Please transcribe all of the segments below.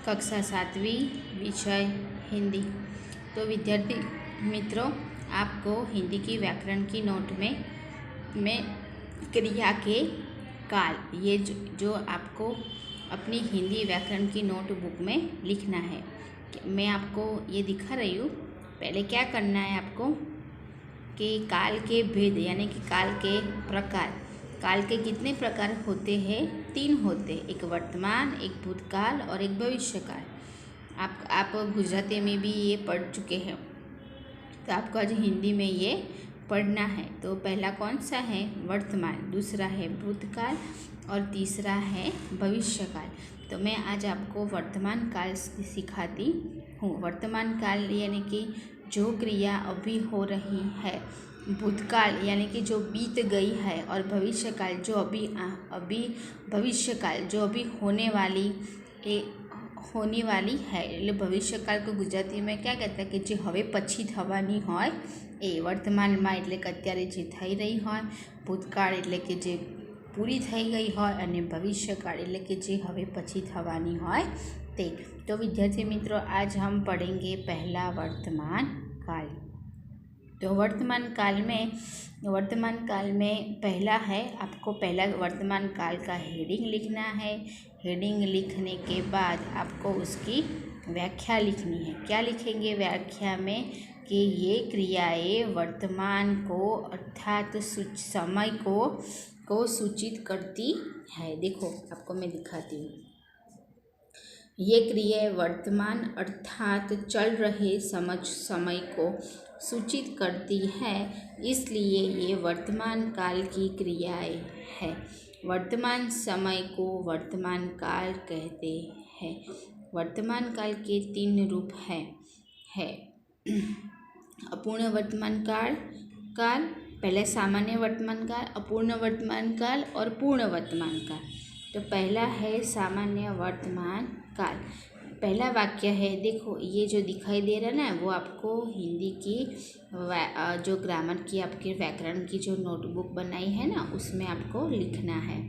कक्षा 7वीं विषय हिंदी। तो विद्यार्थी मित्रों, आपको हिंदी की व्याकरण की नोट में क्रिया के काल ये जो आपको अपनी हिंदी व्याकरण की नोटबुक में लिखना है। मैं आपको ये दिखा रही हूँ। पहले क्या करना है आपको कि काल के भेद यानी कि काल के प्रकार, काल के कितने प्रकार होते हैं? 3 होते हैं, एक वर्तमान, एक भूतकाल और एक भविष्यकाल। आप गुजराती में भी ये पढ़ चुके हैं, तो आपको आज हिंदी में ये पढ़ना है। तो पहला कौन सा है? वर्तमान, दूसरा है भूतकाल और तीसरा है भविष्यकाल। तो मैं आज आपको वर्तमान काल सिखाती हूँ। वर्तमान काल यानी कि जो क्रिया अभी हो रही है, भूतकाल यानी कि जो बीत गई है, और भविष्यकाल जो भविष्यकाल जो अभी होने वाली है। એટલે ભવિષ્યકાળ को गुजराती में क्या कहता है कि જે હવે પછી થવાની હોય એ વર્તમાનમાં એટલે કે અત્યારે જે થઈ રહી હોય, ભૂતકાળ એટલે કે જે પૂરી થઈ ગઈ હોય, અને ભવિષ્યકાળ એટલે કે જે હવે પછી થવાની હોય તે। तो विद्यार्थी मित्रों, आज हम पढ़ेंगे पहला वर्तमान काल। तो वर्तमान काल में पहला है, आपको पहला वर्तमान काल का हेडिंग लिखना है। हेडिंग लिखने के बाद आपको उसकी व्याख्या लिखनी है। क्या लिखेंगे व्याख्या में? कि ये क्रियाएं वर्तमान को अर्थात समय को सूचित करती है। देखो, आपको मैं दिखाती हूँ। ये क्रियाएं वर्तमान अर्थात चल रहे समय को सूचित करती है, इसलिए ये वर्तमान काल की क्रियाएं हैं। वर्तमान समय को वर्तमान काल कहते हैं। वर्तमान काल के 3 रूप है अपूर्ण वर्तमान काल, पहले सामान्य वर्तमान काल, अपूर्ण वर्तमान काल और पूर्ण वर्तमान काल। तो पहला है सामान्य वर्तमान काल। पहला वाक्य है, देखो ये जो दिखाई दे रहा है ना, वो आपको हिंदी की जो ग्रामर की आपके व्याकरण की जो नोटबुक बनाई है ना, उसमें आपको लिखना है।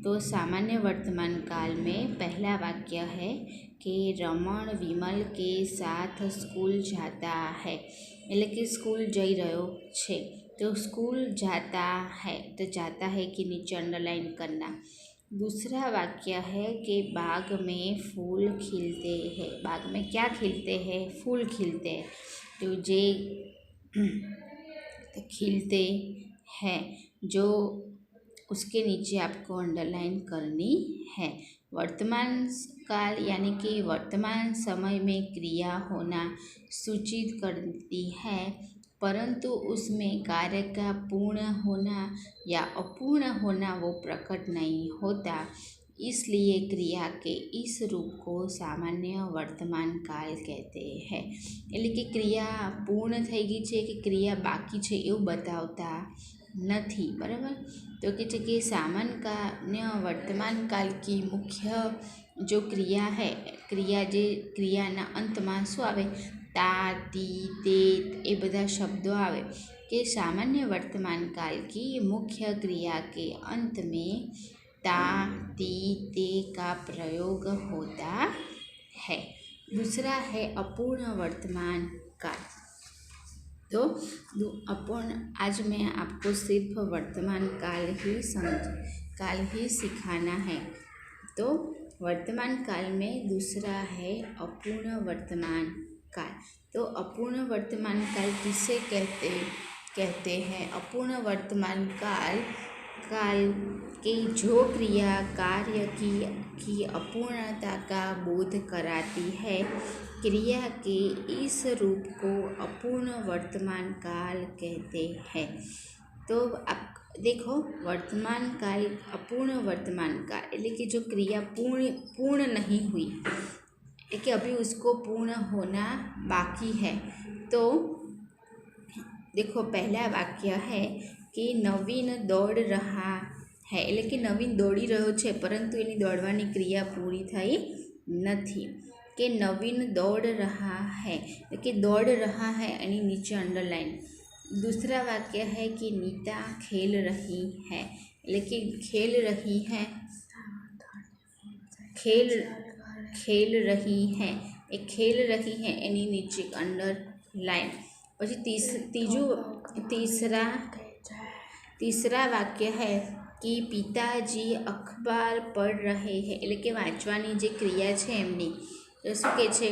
तो सामान्य वर्तमान काल में पहला वाक्य है कि रमण विमल के साथ स्कूल जाता है, એટલે કે स्कूल જઈ રહ્યો છે। तो स्कूल जाता है, तो जाता है कि नीचे अंडरलाइन करना। दूसरा वाक्य है कि बाग में फूल खिलते हैं। बाग में क्या खिलते हैं? फूल खिलते हैं। तो जे खिलते हैं, जो उसके नीचे आपको अंडरलाइन करनी है। वर्तमान काल यानी कि वर्तमान समय में क्रिया होना सूचित करती है, परंतु उसमें कार्य का पूर्ण होना या अपूर्ण होना वो प्रकट नहीं होता, इसलिए क्रिया के इस रूप को सामान्य वर्तमान काल कहते हैं। એટલે કે ક્રિયા પૂર્ણ થઈ ગઈ છે કે ક્રિયા બાકી છે એવું બતાવતા નથી, બરાબર। તો કે છે કે सामान्य वर्तमान काल की मुख्य जो क्रिया है, क्रियाना अंतमां શું આવે? ता, ती, ते ये બધા शब्दों आवे कि सामान्य वर्तमान काल की मुख्य क्रिया के अंत में ता, ती, ते का प्रयोग होता है। दूसरा है अपूर्ण वर्तमान काल। तो आज मैं आपको सिर्फ वर्तमान काल ही सिखाना है। तो वर्तमान काल में दूसरा है अपूर्ण वर्तमान काल। तो अपूर्ण वर्तमान काल किसे कहते हैं? अपूर्ण वर्तमान काल की जो क्रिया कार्य की अपूर्णता का बोध कराती है, क्रिया के इस रूप को अपूर्ण वर्तमान काल कहते हैं। तो आप देखो, वर्तमान काल अपूर्ण वर्तमान काल એટલે कि जो क्रिया पूर्ण नहीं हुई है, कि अभी उसको पूर्ण होना बाकी है। तो देखो, पहला वाक्य है कि नवीन दौड़ रहा है, એટલે કે નવીન દોડી રહ્યો છે, પરંતુ એની દોડવાની ક્રિયા પૂરી થઈ નથી। કે નવીન દौड़ रहा है, એટલે કે દौड़ रहा है એની નીચે અંડરલાइन। दूसरा वाक्य है कि नीता खेल रही है, એટલે કે खेल रही है, खेल रही हैं, એ ખેલ રહી हैं એની નીચે અંડરલાઈન. પછી तीसरा वाक्य है कि पिताजी अखबार पढ़ रहे हैं, એટલે કે વાંચવાની જે ક્રિયા છે એમની તો શું કહે છે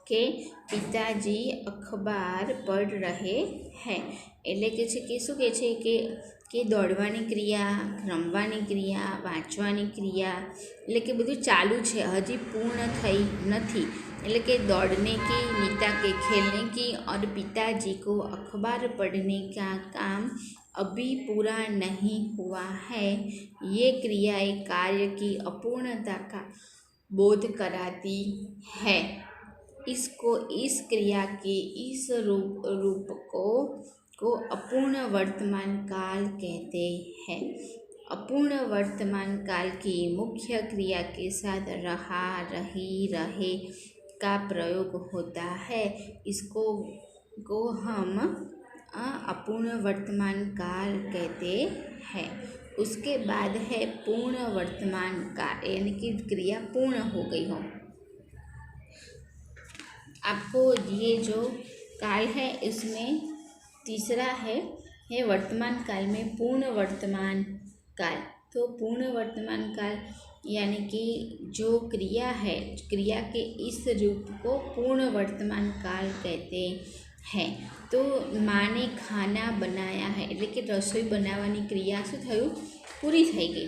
કે પિતાજી અખબાર પઢ રહે હૈ, એટલે કે છે કે શું કહે છે કે દોડવાની ક્રિયા, રમવાની ક્રિયા, વાંચવાની ક્રિયા, એટલે કે બધું ચાલુ છે, હજી પૂર્ણ થઈ નથી. એટલે કે दौड़ने की, नीता के खेलने की और पिताजी को अखबार पढ़ने का काम अभी पूरा नहीं हुआ है. ये क्रिया एक कार्य की अपूर्णता का बोध कराती है. इसको इस क्रिया के इस रूप को अपूर्ण वर्तमान काल कहते हैं. अपूर्ण वर्तमान काल की मुख्य क्रिया के साथ रहा, रही, रहे का प्रयोग होता है. इसको हम अपूर्ण वर्तमान काल कहते हैं. उसके बाद है पूर्ण वर्तमान काल, यानी कि क्रिया पूर्ण हो गई हो. आपको ये जो काल है इसमें तीसरा है वर्तमान काल में पूर्ण वर्तमान काल. तो पूर्ण वर्तमान काल यानी कि जो क्रिया है, क्रिया के इस रूप को पूर्ण वर्तमान काल कहते हैं. तो माँ ने खाना बनाया है, એટલે કે રસોઈ બનાવવાની ક્રિયા શું થયું, પૂરી થઈ ગઈ.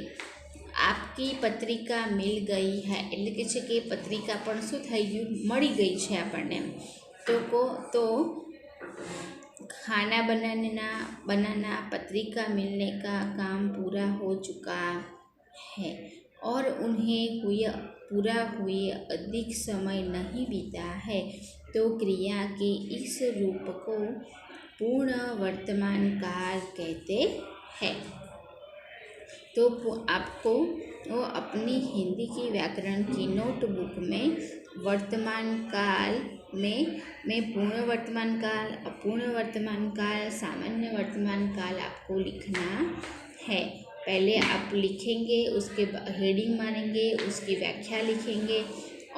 આપકી પત્રિકા મિલ ગઈ है, એટલે કે છે કે પત્રિકા પણ શું થઈ ગયું, મળી ગઈ છે આપણને. તો खाना बनाना पत्रिका मिलने का काम पूरा हो चुका है और उन्हें पूरा हुए अधिक समय नहीं बीता है. तो क्रिया के इस रूप को पूर्ण वर्तमान काल कहते हैं. तो आपको वो अपनी हिंदी की व्याकरण की नोटबुक में वर्तमान काल में पूर्ण वर्तमान काल, अपूर्ण वर्तमान काल, सामान्य वर्तमान काल आपको लिखना है. पहले आप लिखेंगे, उसके हेडिंग मारेंगे, उसकी व्याख्या लिखेंगे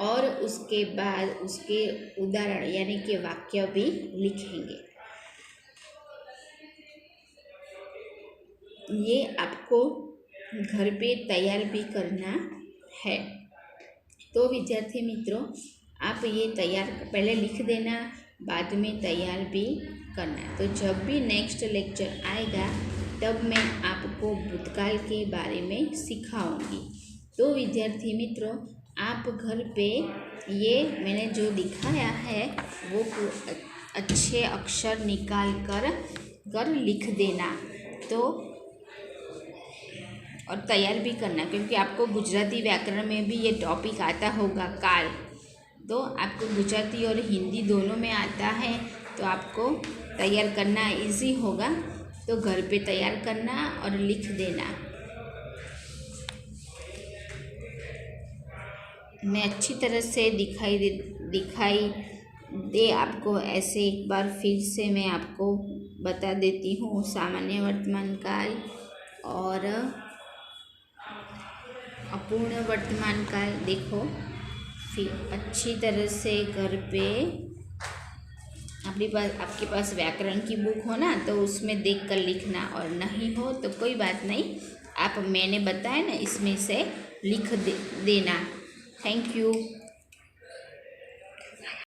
और उसके बाद उसके उदाहरण यानी कि वाक्य भी लिखेंगे. ये आपको घर पे तैयार भी करना है. तो विद्यार्थी मित्रों, आप ये तैयार पहले लिख देना, बाद में तैयार भी करना. तो जब भी नेक्स्ट लेक्चर आएगा तब मैं आपको भूतकाल के बारे में सिखाऊंगी. तो विद्यार्थी मित्रों, आप घर पे ये मैंने जो दिखाया है वो अच्छे अक्षर निकाल कर लिख देना. तो और तैयार भी करना, क्योंकि आपको गुजराती व्याकरण में भी ये टॉपिक आता होगा काल. तो आपको गुजराती और हिंदी दोनों में आता है, तो आपको तैयार करना इजी होगा. तो घर पे तैयार करना और लिख देना. मैं अच्छी तरह से दिखाई दे आपको, ऐसे एक बार फिर से मैं आपको बता देती हूँ. सामान्य वर्तमान काल और अपूर्ण वर्तमान काल देखो. फिर अच्छी तरह से घर पे आपके पास व्याकरण की बुक हो ना, तो उसमें देखकर लिखना, और नहीं हो तो कोई बात नहीं, आप मैंने बताया ना इसमें से लिख देना. Thank you.